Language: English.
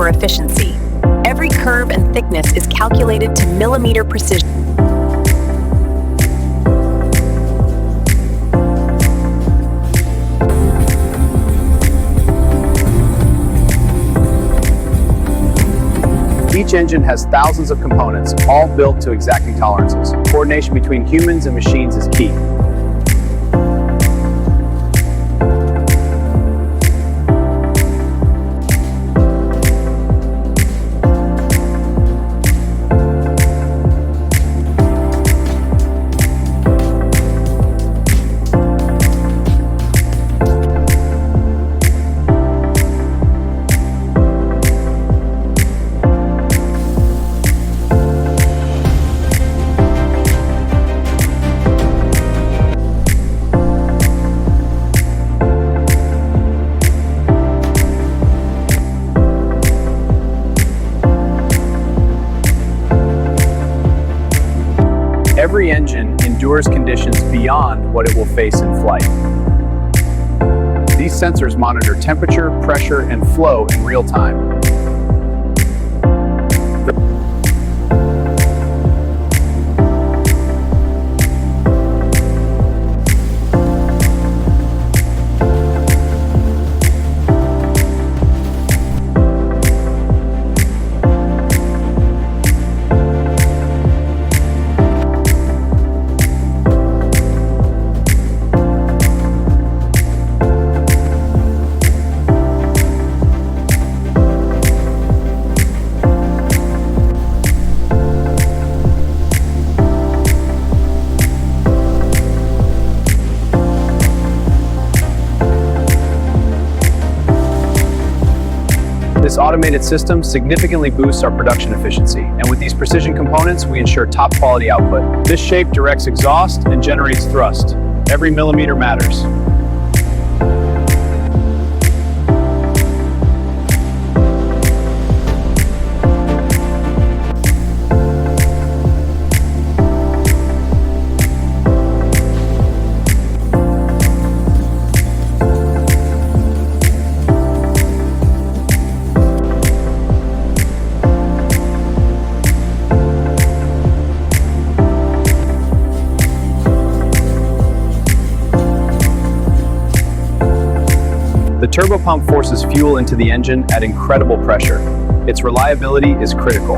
for efficiency. Every curve and thickness is calculated to millimeter precision. Each engine has thousands of components, all built to exacting tolerances. Coordination between humans and machines is key. Every engine endures conditions beyond what it will face in flight. These sensors monitor temperature, pressure, and flow in real time. This automated system significantly boosts our production efficiency, and with these precision components, we ensure top quality output. This shape directs exhaust and generates thrust. Every millimeter matters. The turbopump forces fuel into the engine at incredible pressure. Its reliability is critical.